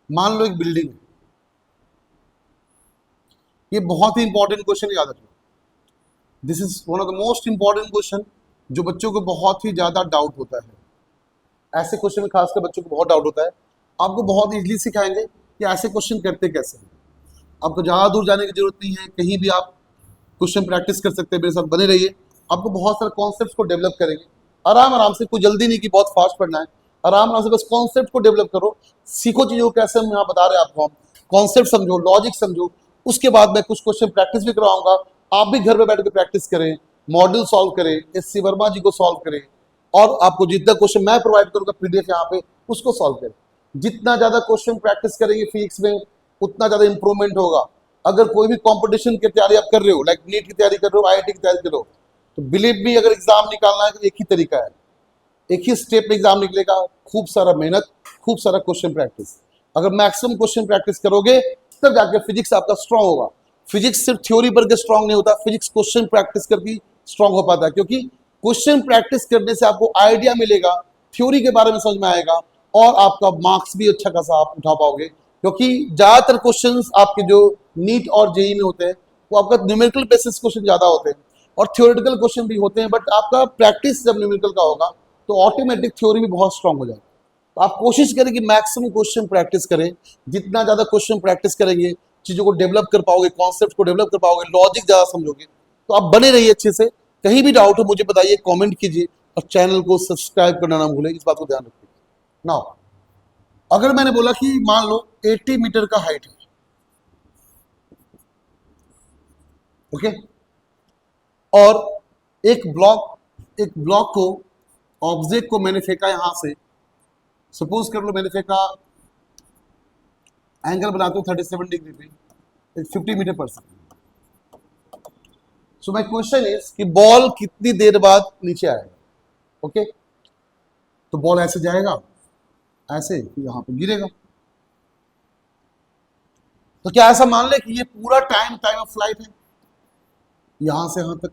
मान लो एक बिल्डिंग है, ये बहुत ही इंपॉर्टेंट क्वेश्चन याद रखो। This is one of the most important question जो बच्चों को बहुत ही ज्यादा डाउट होता है। ऐसे क्वेश्चन में खासकर बच्चों को बहुत डाउट होता है। आपको बहुत इजीली सिखाएंगे कि ऐसे क्वेश्चन करते कैसे हैं। आपको ज्यादा दूर जाने की जरूरत नहीं है, कहीं भी आप क्वेश्चन प्रैक्टिस कर सकते हैं। मेरे साथ बने रहिए, आपको बहुत सारे कॉन्सेप्ट्स को डेवलप करेंगे आराम आराम से। कोई जल्दी नहीं कि बहुत फास्ट पढ़ना है, आराम आराम से बस कॉन्सेप्ट को डेवलप करो, सीखो चीजों को कैसे हम यहाँ बता रहे हैं आपको। हम कॉन्सेप्ट समझो, लॉजिक समझो, उसके बाद मैं कुछ क्वेश्चन प्रैक्टिस भी करवाऊंगा। आप भी घर में बैठ के प्रैक्टिस करें, मॉडल सॉल्व करें, एस.सी. वर्मा जी को सॉल्व करें, और आपको जितना क्वेश्चन मैं प्रोवाइड करूंगा पीडीएफ यहाँ पे, उसको सॉल्व करें। जितना ज्यादा क्वेश्चन प्रैक्टिस करेंगे फिजिक्स में, उतना ज्यादा इंप्रूवमेंट होगा। अगर कोई भी कंपटीशन की तैयारी आप कर रहे हो, लाइक नीट की तैयारी कर रहे हो, आईआईटी की तैयारी कर रहे हो, तो बिलीव मी, अगर एग्जाम निकालना है तो एक ही तरीका है, एक ही स्टेप में एग्जाम निकलेगा। खूब सारा मेहनत, खूब सारा क्वेश्चन प्रैक्टिस। अगर मैक्सिमम क्वेश्चन प्रैक्टिस करोगे तब जाके फिजिक्स आपका स्ट्रांग होगा। फिजिक्स सिर्फ थ्योरी पर के स्ट्रांग नहीं होता, फिजिक्स क्वेश्चन प्रैक्टिस करके स्ट्रांग हो पाता है, क्योंकि क्वेश्चन प्रैक्टिस करने से आपको आइडिया मिलेगा, थ्योरी के बारे में समझ में आएगा, और आपका मार्क्स भी अच्छा खासा आप उठा पाओगे। क्योंकि ज्यादातर क्वेश्चंस आपके जो नीट और जेई में होते हैं वो आपका न्यूमेरिकल बेसिस क्वेश्चन ज्यादा होते हैं, और थ्योरेटिकल क्वेश्चन भी होते हैं। बट आपका प्रैक्टिस जब न्यूमेरिकल का होगा तो ऑटोमेटिक थ्योरी भी बहुत स्ट्रांग हो जाएगा। तो आप कोशिश करें कि मैक्सिमम क्वेश्चन प्रैक्टिस करें। जितना ज्यादा क्वेश्चन प्रैक्टिस करेंगे, चीजों को डेवलप कर पाओगे, कॉन्सेप्ट को डेवलप कर पाओगे, लॉजिक ज्यादा समझोगे। तो आप बने रहिए अच्छे से। कहीं भी डाउट हो मुझे बताइए, कमेंट कीजिए, और चैनल को सब्सक्राइब करना ना भूलें, इस बात को ध्यान रखिए। नाउ अगर मैंने बोला कि मान लो 80 मीटर का हाइट है, ओके, और एक ब्लॉक को, ऑब्जेक्ट को मैंने फेंका यहां से, सपोज कर लो मैंने फेंका, एंगल बनाते हो 37 डिग्री पे, 50 मीटर पर second. So my question is कि बॉल कितनी देर बाद नीचे आएगा। ओके, तो बॉल ऐसे जाएगा, ऐसे यहां पे गिरेगा। तो क्या ऐसा मान ले कि ये पूरा टाइम ऑफ फ्लाइट है, यहां से यहां तक।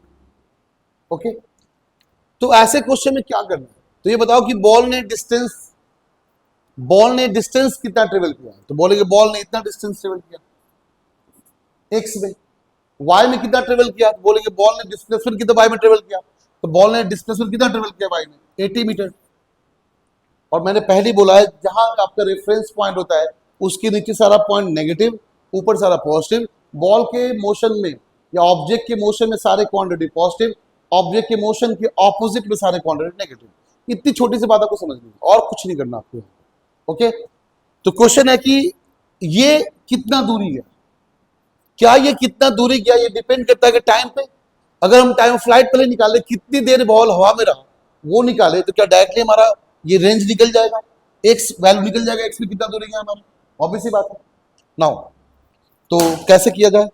ओके, तो ऐसे क्वेश्चन में क्या करना है, तो ये बताओ कि बॉल ने डिस्टेंस कितना ट्रेवल किया। तो बोलेंगे बॉल ने इतना डिस्टेंस ट्रेवल किया एक्स में। वाई में कितना ट्रेवल किया, तो बोलेंगे बॉल ने डिस्प्लेसमेंट कितना वाई में ट्रेवल किया। तो बॉल ने डिस्प्लेसमेंट कितना ट्रेवल किया वाई में, 80 मीटर। और मैंने पहले बोला है, जहां आपका रेफरेंस पॉइंट होता है उसके नीचे सारा पॉइंट नेगेटिव, ऊपर सारा पॉजिटिव। बॉल के मोशन में या ऑब्जेक्ट के मोशन में सारे क्वांटिटी पॉजिटिव, ऑब्जेक्ट के मोशन के ऑपोजिट में सारे क्वांटिटी नेगेटिव। इतनी छोटी सी बात आपको समझनी है, और कुछ नहीं करना आपको। ओके, तो क्वेश्चन है कि ये कितना दूरी है। क्या ये कितना दूरी गया, ये डिपेंड करता है कि टाइम पे। अगर हम टाइम फ्लाइट पहले निकाले, कितनी देर बॉल हवा में रहा वो निकाले, तो क्या डायरेक्टली हमारा ये रेंज निकल जाएगा, एक्स वैल्यू निकल जाएगा, एक्स में कितना दूरी गया हमारा। ऑब्वियस सी बात है। नाउ तो कैसे किया जाए।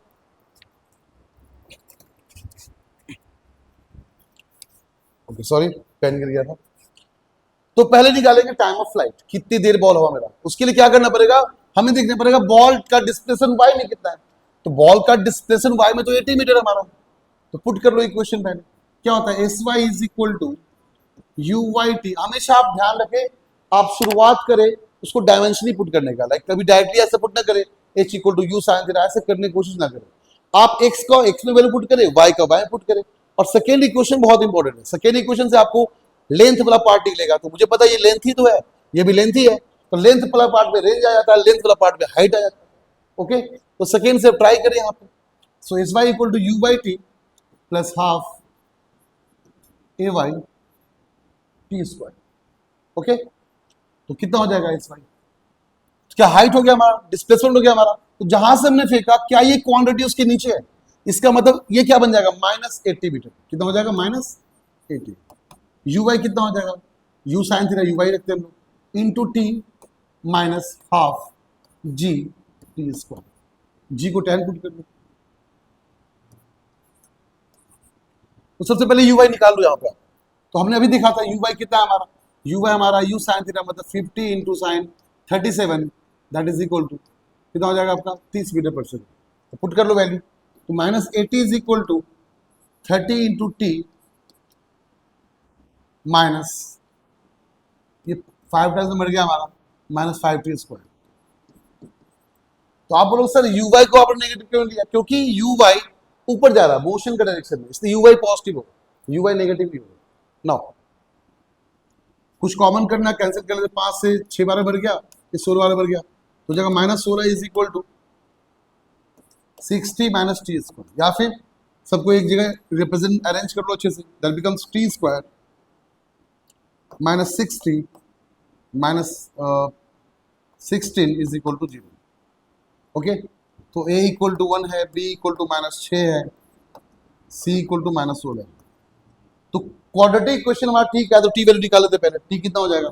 ओके सॉरी, पेन गिर गया था। तो पहले निकालेंगे टाइम ऑफ फ्लाइट, कितनी देर बॉल हवा में रहा। उसके लिए क्या करना पड़ेगा, हमें देखना पड़ेगा बॉल का डिस्प्लेसमेंट वाई में कितना है। तो बॉल का डिस्प्लेसमेंट वाई में तो 80 मीटर हमारा। तो पुट कर लो इक्वेशन पहले, क्या होता है, S Y is equal to U Y T. हमेशा आप ध्यान रखें, आप शुरुआत करें उसको डायमेंशनली पुट करने का, लाइक कभी डायरेक्टली ऐसे पुट ना करें H equal to U sine theta, ऐसे करने की कोशिश ना करें। आप एक्स का एक्स में वैल्यू पुट करें, वाई का वाई पुट करें। और सेकेंड इक्वेशन बहुत इंपॉर्टेंट है, सेकेंड इक्वेशन से आपको लेंथ वाला पार्ट निकलेगा। तो मुझे पता है ये लेंथ ही तो है, ये भी लेंथ ही है, तो लेंथ वाला पार्ट में रेंज आ जाता है, लेंथ वाला पार्ट में हाइट आ जाता है। ओके, तो सेकेंड से ट्राई करें यहाँ पे। So S Y equal to U by T plus half A Y T square. Okay, तो कितना हो जाएगा एस वाई, क्या हाइट हो गया हमारा, डिस्प्लेसमेंट हो गया हमारा। तो जहां से हमने फेंका, क्या ये क्वांटिटी उसके नीचे है, इसका मतलब ये क्या बन जाएगा, -80 मीटर। कितना हो जाएगा, -80। यू वाई कितना हो जाएगा, U sine theta, U Y रखते हैं हम लोग, into T minus half G T square. G को 10 पुट कर दो। तो सबसे पहले यू वाई निकाल लो यहाँ पे। तो हमने अभी देखा था यू वाई कितना है हमारा, यू वाई हमारा यू साइन थीटा मतलब 50 into sine 37, that is equal to कितना हो जाएगा आपका 30 मीटर पर सेकेंड। तो पुट कर लो वैल्यू। तो -80 is equal to 30 into T minus ये 5 टाइम्स मर गया हमारा, -5 टी स्क्वायर। तो आप बोलोगे सर ui को आपने नेगेटिव क्यों लिया? क्योंकि ui ऊपर जा रहा है मोशन का डायरेक्शन में, इसलिए ui पॉजिटिव होगा, ui नेगेटिव नहीं होगा। नाउ कुछ कॉमन करना, कैंसिल कर लेते, 5 से 6 12 बढ़ गया, ये 16 12 बढ़ गया, तो जगह -16 is equal to 60 minus T square, या फिर सबको एक जगह रिप्रेजेंट अरेंज कर लो अच्छे से, that becomes T square minus 60 minus 16 is equal to 0। Okay, तो a इक्वल टू 1 है, b इक्वल टू -6 है, c इक्वल टू -16 है। तो क्वाड्रेटिक इक्वेशन हमारा ठीक है, तो t वैल्यू निकाल लेते पहले। t कितना हो जाएगा?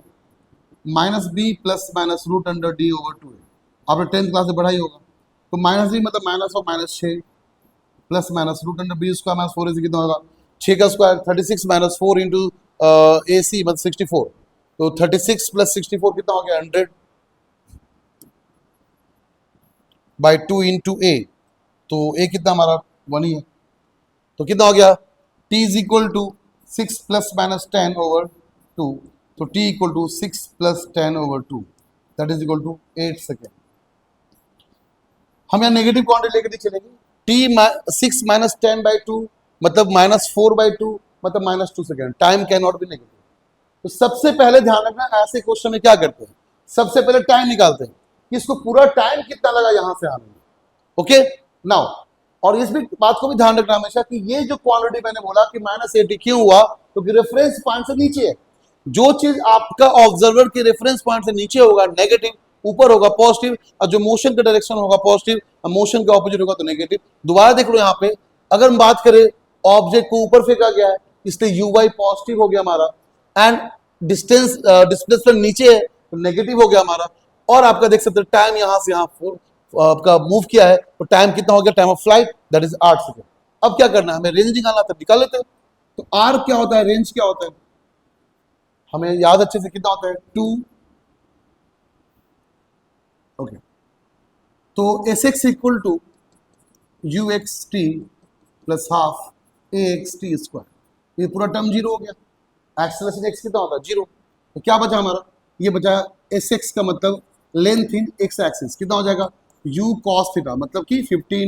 -b plus minus root under d over 2 है। आपने 10th क्लास से पढ़ा ही होगा। तो -b मतलब माइनस और -6 plus minus root under b square minus 4ac कितना होगा? 6 का स्क्वायर 36 माइनस 4 इंटू ac मतलब 64। तो 36 प्लस 64 कितना हो गया? 100 बाई 2 इंटू a। तो a कितना हमारा 1 ही है, तो कितना हो गया? t is equal to 6 plus minus 10 over 2। तो t equal to 6 plus 10 over 2 that is equal to 8 second. हम यहाँ नेगेटिव क्वांटिटी लेकर नहीं चलेंगे। t 6 माइनस 10 बाई 2 मतलब -4 बाई 2 मतलब -2 second. Time can not be negative. तो सबसे पहले ध्यान रखना, ऐसे क्वेश्चन में क्या करते हैं, सबसे पहले टाइम निकालते हैं कि इसको पूरा टाइम कितना लगा यहां से आने में। ओके नाउ, और इस भी बात को भी ध्यान रखना हमेशा कि ये जो क्वांटिटी मैंने बोला कि -80 क्यों हुआ, क्योंकि रेफरेंस पॉइंट से नीचे है। जो चीज आपका ऑब्जर्वर के रेफरेंस पॉइंट से नीचे होगा नेगेटिव, ऊपर होगा पॉजिटिव, और जो मोशन का डायरेक्शन होगा पॉजिटिव, मोशन के ऑपोजिट होगा तो नेगेटिव। दोबारा देख लो यहाँ पे, अगर हम बात करें ऑब्जेक्ट को ऊपर फेंका गया है इसलिए ui पॉजिटिव हो गया हमारा, एंड डिस्टेंस डिस्प्लेसमेंट नीचे है तो नेगेटिव हो गया हमारा। और आपका देख सकते हैं टाइम यहां से यहां आपका मूव किया है, तो टाइम कितना हो गया? Time of flight that is 8 second. अब क्या करना है, हमें रेंज निकालना था, निकाल लेते हैं। तो r क्या होता है, रेंज क्या होता है, हमें याद अच्छे से, कितना होता है? 2। ओके, तो sx equal to uxt plus half axt square, ये पूरा टर्म 0 हो गया। एक्सेलरेशन x कितना होता है? 0। तो क्या बचा हमारा? ये बचा sx का मतलब लेंथ इन x एक्सिस, कितना हो जाएगा? u cos थीटा, मतलब कि 50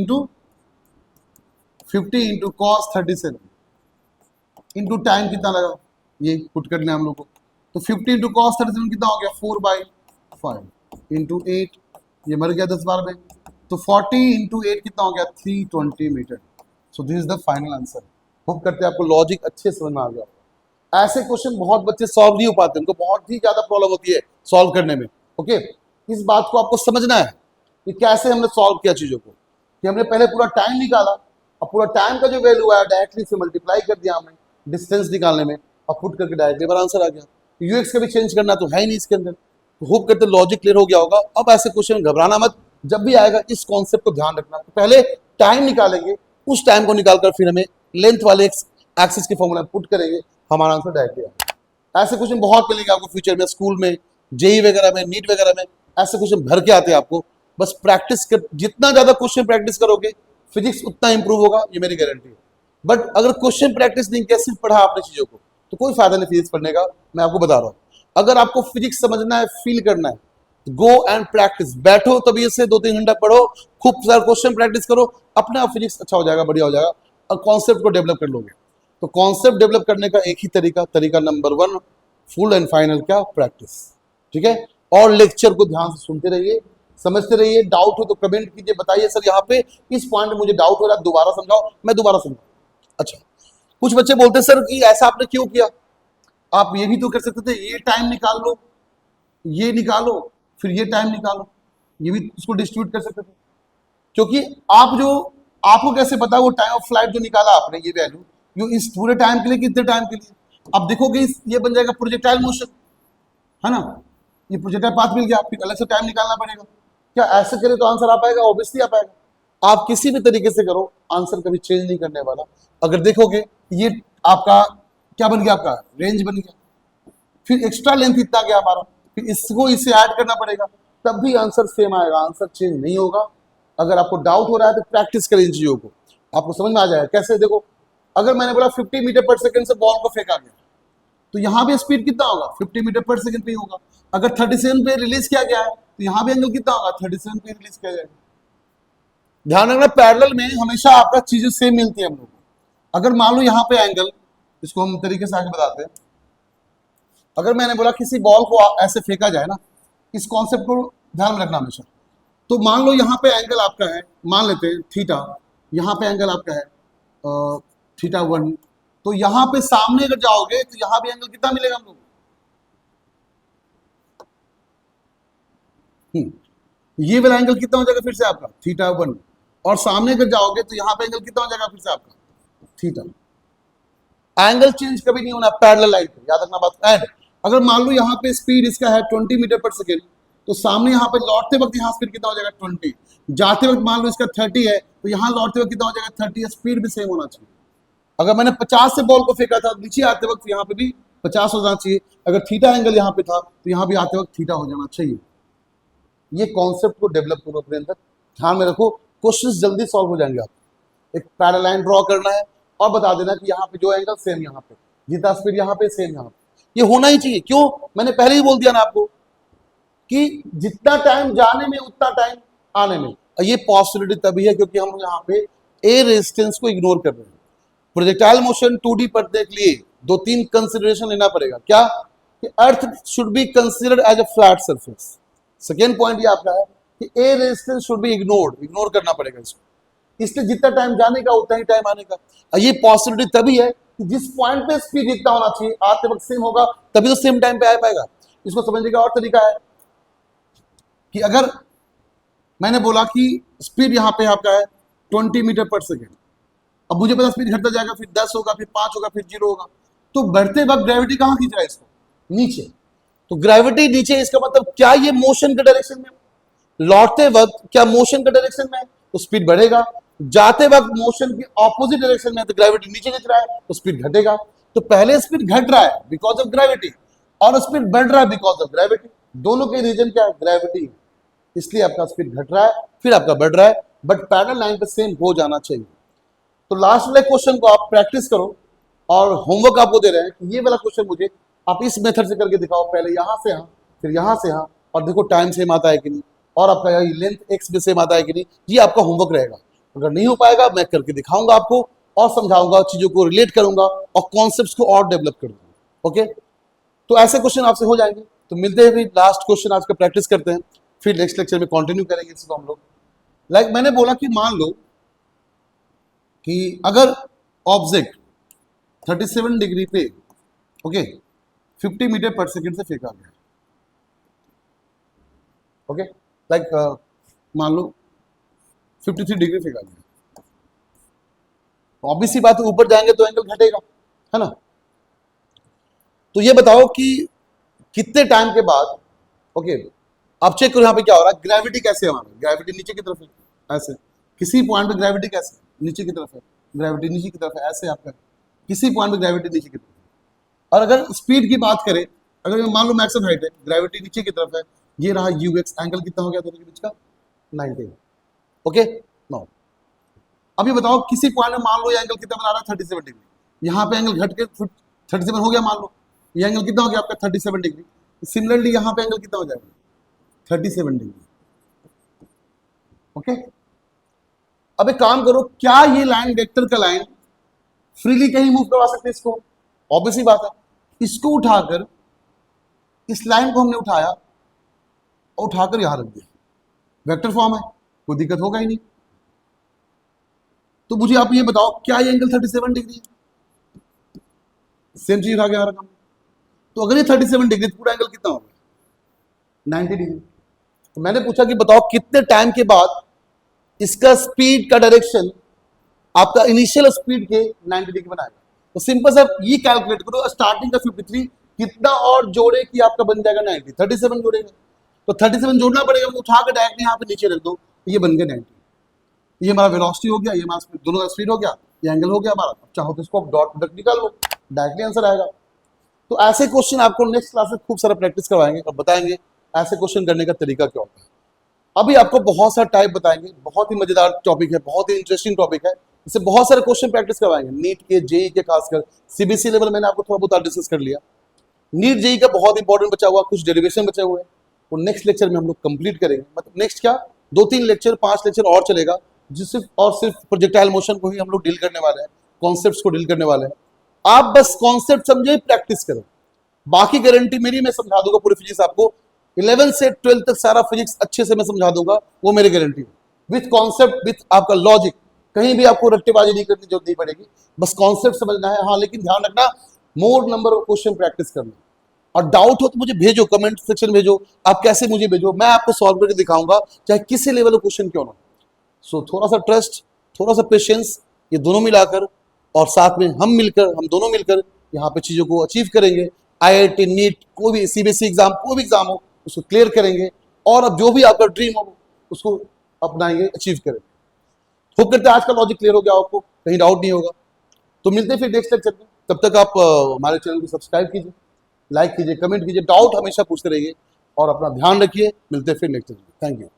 इंटू कॉस 37 इंटू टाइम कितना लगा, ये पुट करना है हम लोग को। तो 50 इंटू कॉस 37 कितना हो गया? 4/5 इंटू 8, ये मर गया 10 बार में। तो 40 इंटू 8 कितना हो गया? 320 metre. So this is the final answer. Hope करते हैं आपको लॉजिक अच्छे समझ में आ गया। ऐसे क्वेश्चन बहुत बच्चे सॉल्व नहीं हो पाते, उनको बहुत ही ज्यादा प्रॉब्लम होती है सॉल्व करने में। ओके, इस बात को आपको समझना है कि कैसे हमने सॉल्व किया चीजों को, कि हमने पहले पूरा टाइम निकाला, और पूरा टाइम का जो वैल्यू आया डायरेक्टली से मल्टीप्लाई कर दिया हमने डिस्टेंस निकालने में, और पुट करके डायरेक्टली बार आंसर आ गया। यूएक्स का भी चेंज करना तो है ही नहीं इसके अंदर। तो होप करते लॉजिक क्लियर हो गया होगा। अब ऐसे क्वेश्चन घबराना मत, जब भी आएगा इस कॉन्सेप्ट को ध्यान रखना। तो पहले टाइम निकालेंगे, उस टाइम को निकालकर फिर हमें लेंथ वाले एक्सिस के फॉर्मूला पुट करेंगे, हमारा आंसर डायरेक्टली आएगा। ऐसे क्वेश्चन बहुत मिलेंगे आपको फ्यूचर में, स्कूल में, जेई वगैरह में, नीट वगैरह में, ऐसे क्वेश्चन भर के आते हैं आपको। बस प्रैक्टिस कर, जितना ज्यादा क्वेश्चन प्रैक्टिस करोगे फिजिक्स उतना इंप्रूव होगा, ये मेरी गारंटी है। बट अगर क्वेश्चन प्रैक्टिस नहीं किया, सिर्फ पढ़ा आपने चीजों को, तो कोई फायदा नहीं फिजिक्स पढ़ने का, मैं आपको बता रहा हूँ। अगर आपको फिजिक्स समझना है, फील करना है, गो एंड प्रैक्टिस, बैठो तभी से 2-3 घंटा पढ़ो, खूब सारा क्वेश्चन प्रैक्टिस करो, अपने आप फिजिक्स अच्छा हो जाएगा, बढ़िया हो जाएगा, और कॉन्सेप्ट को डेवलप कर लोगे। तो कॉन्सेप्ट डेवलप करने का एक ही तरीका नंबर 1, फुल एंड फाइनल क्या? प्रैक्टिस। ठीक है, और लेक्चर को ध्यान से सुनते रहिए, समझते रहिए। डाउट हो तो कमेंट कीजिए, बताइए सर यहाँ पे इस पॉइंट में मुझे डाउट हो रहा है, दोबारा समझाओ, मैं दोबारा समझाऊँ। अच्छा, कुछ बच्चे बोलते हैं सर कि ऐसा आपने क्यों किया, आप ये भी तो कर सकते थे, ये टाइम निकाल लो, ये निकालो, फिर ये टाइम निकालो, ये भी उसको डिस्ट्रीब्यूट कर सकते थे। क्योंकि आपको कैसे पता वो टाइम ऑफ फ्लाइट जो निकाला आपने, ये वैल्यू, यो इस पूरे टाइम के लिए, कितने टाइम के लिए, अब देखोगे ये बन जाएगा प्रोजेक्टाइल मोशन, है ना, ये प्रोजेक्टाइल पाथ मिल गया, फिर अलग से टाइम निकालना पड़ेगा। क्या ऐसे करें तो आंसर आ पाएगा? ऑब्वियसली आ पाएगा। आप किसी भी तरीके से करो, आंसर कभी चेंज नहीं करने वाला। अगर देखोगे ये आपका क्या बन गया, आपका रेंज बन गया, फिर एक्स्ट्रा लेंथ इतना गया हमारा, फिर इसको इससे ऐड करना पड़ेगा, तब भी आंसर सेम आएगा, आंसर चेंज नहीं होगा। अगर आपको डाउट हो रहा है तो प्रैक्टिस करें इन चीजों को, आपको समझ में आ जाएगा। कैसे? देखो, अगर मैंने बोला 50 मीटर पर सेकंड से बॉल को फेंका गया, तो यहाँ भी स्पीड कितना होगा? 50 मीटर पर सेकंड पे ही होगा। अगर 37 पे रिलीज किया गया है तो यहाँ भी एंगल कितना होगा? 37 पे रिलीज किया जाएगा। ध्यान रखना पैरेलल में हमेशा आपका चीजें सेम मिलती है हम लोग को। अगर मान लो यहाँ पे एंगल, इसको हम तरीके से आगे बताते हैं। अगर मैंने बोला किसी बॉल को ऐसे फेंका जाए ना, इस कॉन्सेप्ट को ध्यान में रखना हमेशा। तो मान लो यहाँ पे एंगल आपका है, मान लेते हैं थीटा, यहाँ पे एंगल आपका है थीटा 1, तो यहाँ पे सामने अगर जाओगे तो यहाँ भी एंगल कितना मिलेगा हम लोग ये वाला एंगल कितना हो जाएगा फिर से आपका थीटा 1, और सामने अगर जाओगे तो यहाँ पे एंगल कितना हो जाएगा फिर से आपका थीटा। एंगल चेंज कभी नहीं होना पैरेलल लाइन पे, याद रखना बात। एंड अगर मान लो यहाँ पे स्पीड इसका है 20 मीटर पर सेकेंड, तो सामने यहाँ पे लौटते वक्त यहाँ स्पीड कितना हो जाएगा 20, जाते वक्त मान लो इसका 30 है तो यहाँ लौटते वक्त कितना हो जाएगा 30, स्पीड भी सेम होना चाहिए। अगर मैंने 50 से बॉल को फेंका था नीचे आते वक्त यहाँ पे भी 50 हो जाना चाहिए। अगर थीटा एंगल यहाँ पे था तो यहाँ भी आते वक्त थीटा हो जाना चाहिए। ये कॉन्सेप्ट को डेवलप करो अपने अंदर, ध्यान में रखो, क्वेश्चंस जल्दी सॉल्व हो जाएंगे। आप एक पैरेलल लाइन ड्रॉ करना है और बता देना कि यहाँ पे जो एंगल सेम यहाँ पे, जितना स्पीड यहाँ पे सेम यहाँ पे, ये होना ही चाहिए। क्यों, मैंने पहले ही बोल दिया ना आपको कि जितना टाइम जाने में उतना टाइम आने में। ये पॉसिबिलिटी तभी है क्योंकि हम यहाँ पे ए रेजिस्टेंस को इग्नोर कर रहे हैं। प्रोजेक्टाइल मोशन 2D पढ़ने के लिए 2-3 कंसिडरेशन लेना पड़ेगा। क्या, कि earth should be considered as a flat surface. Second point ये आपका है कि air resistance should be ignored, ignore करना पड़ेगा इसको। इसलिए जितना टाइम जाने का उतना ही टाइम आने का। ये पॉसिबिलिटी तभी है कि जिस पॉइंट पे स्पीड जितना होना चाहिए आते वक्त सेम होगा, तभी तो सेम टाइम पे आ पाएगा। इसको समझने का और तरीका है कि अगर मैंने बोला कि स्पीड यहाँ पे आपका है 20 मीटर पर सेकेंड, अब मुझे पता स्पीड घटता जाएगा, फिर 10 होगा, फिर 5 होगा, फिर 0 होगा, तो बढ़ते वक्त ग्रेविटी कहाँ खींच रहा है इसको, नीचे। तो ग्रेविटी नीचे, इसका मतलब क्या ये मोशन के डायरेक्शन में, लौटते वक्त क्या मोशन के डायरेक्शन में, तो स्पीड बढ़ेगा। जाते वक्त मोशन की ऑपोजिट डायरेक्शन में, तो ग्रेविटी नीचे खींच रहा है, तो स्पीड घटेगा। तो पहले स्पीड घट रहा है बिकॉज ऑफ ग्रेविटी, और स्पीड बढ़ रहा है बिकॉज ऑफ ग्रेविटी। दोनों के रीजन क्या है, ग्रेविटी, इसलिए आपका स्पीड घट रहा है, फिर आपका बढ़ रहा है, बट पैरेलल लाइन पे सेम हो जाना चाहिए। तो लास्ट वाले क्वेश्चन को आप प्रैक्टिस करो, और होमवर्क आपको दे रहे हैं कि ये वाला क्वेश्चन मुझे आप इस मेथड से करके दिखाओ, पहले यहां से यहां, फिर यहां से यहां, और देखो टाइम सेम आता है कि नहीं, और आपका यही लेंथ एक्स भी सेम आता है कि नहीं। ये आपका होमवर्क रहेगा। अगर नहीं हो पाएगा मैं करके दिखाऊंगा आपको, और समझाऊंगा, चीजों को रिलेट करूंगा, और कॉन्सेप्ट्स को और डेवलप करूंगा। ओके, तो ऐसे क्वेश्चन आपसे हो जाएंगे। तो मिलते हैं, फिर लास्ट क्वेश्चन आज का प्रैक्टिस करते हैं, फिर नेक्स्ट लेक्चर में कंटिन्यू करेंगे इसको हम लोग। लाइक मैंने बोला कि मान लो कि अगर ऑब्जेक्ट 37 डिग्री पे, ओके, 50 मीटर पर सेकेंड से फेंका गया, ओके, लाइक मान लो 53 डिग्री फेंका गया, ऑब्वियस सी बात है ऊपर जाएंगे तो एंगल घटेगा, है ना। तो ये बताओ कि कितने टाइम के बाद, ओके, अब चेक करो यहाँ पे क्या हो रहा है, ग्रेविटी कैसे है, हमारा ग्रेविटी नीचे की तरफ है, ऐसे किसी पॉइंट पे ग्रेविटी कैसे नीचे की तरफ है, ग्रेविटी नीचे की तरफ है, ऐसे आपका किसी पॉइंट पे ग्रेविटी नीचे की तरफ है। और अगर स्पीड की बात करें, अगर मान लो मैक्सिमम हाइट है, ग्रेविटी नीचे की तरफ है, ये रहा यूएक्स, एंगल कितना हो गया दोनों के बीच का 90। ओके, नाउ अब ये बताओ किसी पॉइंट में मान लो ये एंगल कितना बना रहा है 37 डिग्री, यहाँ पे एंगल घट के 37 हो गया, मान लो ये एंगल कितना हो गया आपका 37 डिग्री। सिमिलरली यहाँ पे एंगल कितना हो जाएगा 37 डिग्री। ओके, अब एक काम करो, क्या ये लाइन वेक्टर का लाइन फ्रीली कहीं मूव करवा सकते हैं इसको, ऑब्वियस ही बात है। इसको उठाकर, इस लाइन को हमने उठाया और उठाकर यहां रख दिया, वेक्टर फॉर्म है, कोई दिक्कत होगा ही नहीं। तो मुझे आप ये बताओ क्या ये एंगल 37 डिग्री है, सेम चीज उठा के यहां रखा। तो अगर ये 37 डिग्री, पूरा एंगल कितना होगा 90 डिग्री। तो मैंने पूछा कि बताओ कितने टाइम के बाद इसका स्पीड का डायरेक्शन आपका इनिशियल स्पीड के 90 डिग्री बनाएगा। तो सिंपल सा ये कैलकुलेट करो, स्टार्टिंग का 53 कितना और जोड़े कि आपका बन जाएगा 90, 37 जोड़ेगा, तो 37 जोड़ना पड़ेगा, उठा कर डायरेक्ट यहाँ पे नीचे रख दो, ये बन गया 90। ये हमारा वेलोसिटी हो गया, ये हमारा दोनों का स्पीड हो गया, ये एंगल हो गया हमारा। चाहो तो इसको डॉट प्रोडक्ट निकाल लो, डायरेक्टली आंसर आएगा। तो ऐसे क्वेश्चन आपको नेक्स्ट क्लास में खूब सारा प्रैक्टिस करवाएंगे और बताएंगे ऐसे क्वेश्चन करने का तरीका क्या होता है। अभी आपको बहुत सारा टाइप बताएंगे, बहुत ही मजेदार टॉपिक है, बहुत ही इंटरेस्टिंग टॉपिक है, इससे बहुत सारे क्वेश्चन प्रैक्टिस करवाएंगे। नीट के, जेई के, खासकर सीबीएसई लेवल मैंने आपको थोड़ा बहुत डिस्कस कर लिया। नीट जेई का बहुत इंपॉर्टेंट बचा हुआ, कुछ डेरिवेशन बचे हुए हैं, वो नेक्स्ट लेक्चर में हम लोग कंप्लीट करेंगे। मतलब नेक्स्ट क्या, 2-3 लेक्चर 5 लेक्चर और चलेगा, जो सिर्फ और सिर्फ प्रोजेक्टाइल मोशन को ही हम लोग डील करने वाले हैं, कॉन्सेप्ट्स को डील करने वाले हैं। आप बस कॉन्सेप्ट समझे, प्रैक्टिस करें, बाकी गारंटी मेरी, मैं समझा दूंगा पूरी फिजिक्स आपको। 11 से 12 तक सारा फिजिक्स अच्छे से मैं समझा दूंगा, वो मेरी गारंटी है। विथ कॉन्सेप्ट, विथ आपका लॉजिक, कहीं भी आपको रट्टेबाजी नहीं करने की जरूरत नहीं पड़ेगी, बस कॉन्सेप्ट समझना है। हाँ, लेकिन ध्यान रखना, मोर नंबर ऑफ क्वेश्चन प्रैक्टिस करना। और डाउट हो तो मुझे भेजो, कमेंट सेक्शन भेजो, आप कैसे मुझे भेजो, मैं आपको सॉल्व करके दिखाऊंगा, चाहे किसी लेवल का क्वेश्चन क्यों ना। सो थोड़ा सा ट्रस्ट, थोड़ा सा पेशेंस, ये दोनों मिलाकर और साथ में हम दोनों मिलकर यहाँ पे चीज़ों को अचीव करेंगे। IIT, नीट, कोई भी CBSE एग्जाम, कोई भी एग्जाम हो, उसको क्लियर करेंगे और अब जो भी आपका ड्रीम हो उसको अपनाएंगे, अचीव करेंगे। होप करते हैं आज का लॉजिक क्लियर हो गया, आपको कहीं डाउट नहीं होगा। तो मिलते हैं फिर नेक्स्ट लेक्चर में, तब तक आप हमारे चैनल को सब्सक्राइब कीजिए, लाइक कीजिए, कमेंट कीजिए, डाउट हमेशा पूछते रहिए और अपना ध्यान रखिए। मिलते हैं फिर नेक्स्ट लेक्चर में। Thank you.